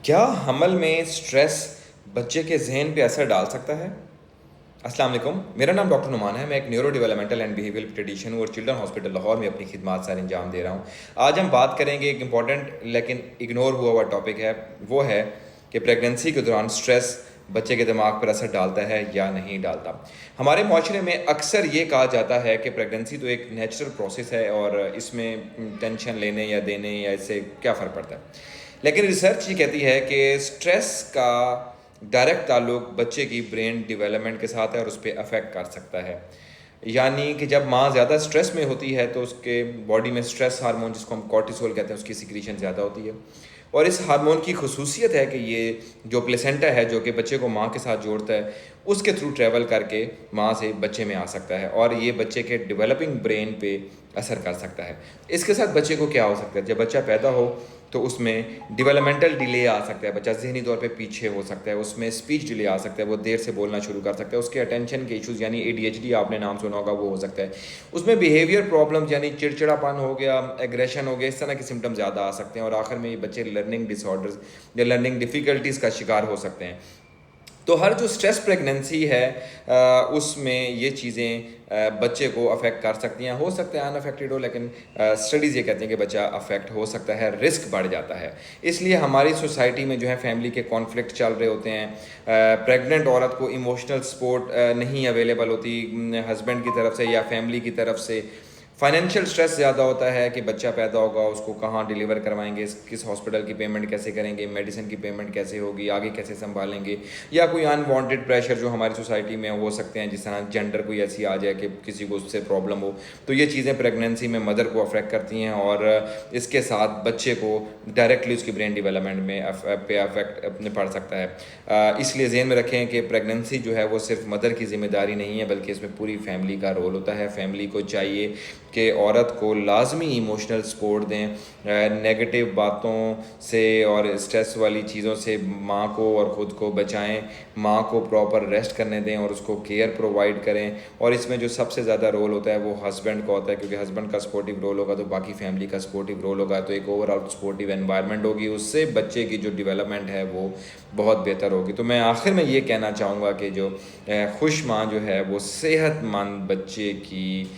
क्या हमल में स्ट्रेस बच्चे के जहन पे असर डाल सकता है? अस्सलाम वालेकुम, मेरा नाम डॉक्टर नुमान है। मैं एक neuro developmental and behavioural paediatrician हूँ और चिल्ड्रन हॉस्पिटल लाहौर में अपनी खिदमत सारे अंजाम दे रहा हूँ। आज हम बात करेंगे एक इंपॉर्टेंट लेकिन इग्नोर हुआ हुआ टॉपिक है, वो है कि प्रेगनेंसी के दौरान स्ट्रेस बच्चे के दिमाग पर असर डालता है या नहीं डालता। हमारे माशरे में अक्सर ये कहा जाता है कि प्रेगनेंसी तो एक नेचुरल प्रोसेस है और इसमें टेंशन लेने या देने या इससे क्या फ़र्क पड़ता है। लेकिन रिसर्च ये कहती है कि स्ट्रेस का डायरेक्ट ताल्लुक बच्चे की ब्रेन डेवलपमेंट के साथ है और उस पर अफेक्ट कर सकता है। यानी कि जब माँ ज़्यादा स्ट्रेस में होती है तो उसके बॉडी में स्ट्रेस हार्मोन, जिसको हम कॉर्टिसोल कहते हैं, उसकी सिक्रीशन ज़्यादा होती है। और इस हार्मोन की खसूसियत है कि ये जो प्लेसेंटा है, जो कि बच्चे को माँ के साथ जोड़ता है, उसके थ्रू ट्रैवल करके माँ से बच्चे में आ सकता है और ये बच्चे के डेवलपिंग ब्रेन पे असर कर सकता है। इसके साथ बच्चे को क्या हो सकता है? जब बच्चा पैदा हो तो उसमें डेवलपमेंटल डिले आ सकता है, बच्चा जहनी तौर पे पीछे हो सकता है, उसमें स्पीच डिले आ सकता है, वो देर से बोलना शुरू कर सकता है, उसके अटेंशन के इश्यूज़ यानी ADHD आपने नाम सुना होगा, वो हो सकता है। उसमें बिहेवियर प्रॉब्लम्स यानी चिड़चिड़ापन हो गया, एग्रेशन हो गया, इस तरह के सिम्टम ज़्यादा आ सकते हैं और आखिर में ये बच्चे लर्निंग डिसऑर्डर्स या लर्निंग डिफ़िकल्टीज़ का शिकार हो सकते हैं। तो हर जो स्ट्रेस प्रेगनेंसी है उसमें ये चीज़ें बच्चे को अफेक्ट कर सकती हैं। हो सकता है अनअफेक्टेड हो, लेकिन स्टडीज़ ये कहती हैं कि बच्चा अफेक्ट हो सकता है, रिस्क बढ़ जाता है। इसलिए हमारी सोसाइटी में जो है फैमिली के कॉन्फ्लिक्ट चल रहे होते हैं, प्रेग्नेंट औरत को इमोशनल सपोर्ट नहीं अवेलेबल होती हस्बैंड की तरफ से या फैमिली की तरफ से। फाइनेंशियल स्ट्रेस ज़्यादा होता है कि बच्चा पैदा होगा, उसको कहाँ डिलीवर करवाएंगे, किस हॉस्पिटल की पेमेंट कैसे करेंगे, मेडिसिन की पेमेंट कैसे होगी, आगे कैसे संभालेंगे, या कोई अनवांटेड प्रेशर जो हमारी सोसाइटी में हो सकते हैं, जिस तरह जेंडर कोई ऐसी आ जाए कि किसी को उससे प्रॉब्लम हो। तो ये चीज़ें प्रेगनेंसी में मदर को अफेक्ट करती हैं और इसके साथ बच्चे को डायरेक्टली उसकी ब्रेन डेवलपमेंट में पे अफेक्ट पड़ सकता है। इसलिए ज़हन में रखें कि प्रेगनेंसी जो है वो सिर्फ मदर की ज़िम्मेदारी नहीं है, बल्कि इसमें पूरी फैमिली का रोल होता है। फैमिली को चाहिए कि औरत को लाजमी इमोशनल सपोर्ट दें, नेगेटिव बातों से और स्ट्रेस वाली चीज़ों से माँ को और ख़ुद को बचाएं, माँ को प्रॉपर रेस्ट करने दें और उसको केयर प्रोवाइड करें। और इसमें जो सबसे ज़्यादा रोल होता है वो हस्बैंड का होता है, क्योंकि हस्बैंड का सपोर्टिव रोल होगा तो बाकी फैमिली का सपोर्टिव रोल होगा, तो एक ओवरऑल सपोर्टिव एनवायरनमेंट होगी, उससे बच्चे की जो डेवलपमेंट है वो बहुत बेहतर होगी। तो मैं आखिर में ये कहना चाहूँगा कि जो खुश माँ जो है वो सेहतमंद बच्चे की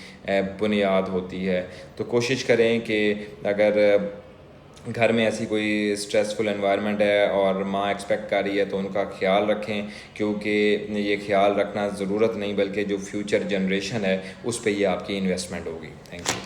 बुनियाद होती है। तो कोशिश करें कि अगर घर में ऐसी कोई स्ट्रेसफुल एनवायरनमेंट है और माँ एक्सपेक्ट कर रही है तो उनका ख्याल रखें, क्योंकि ये ख्याल रखना ज़रूरत नहीं बल्कि जो फ्यूचर जनरेशन है उस पर ये आपकी इन्वेस्टमेंट होगी। Thank you.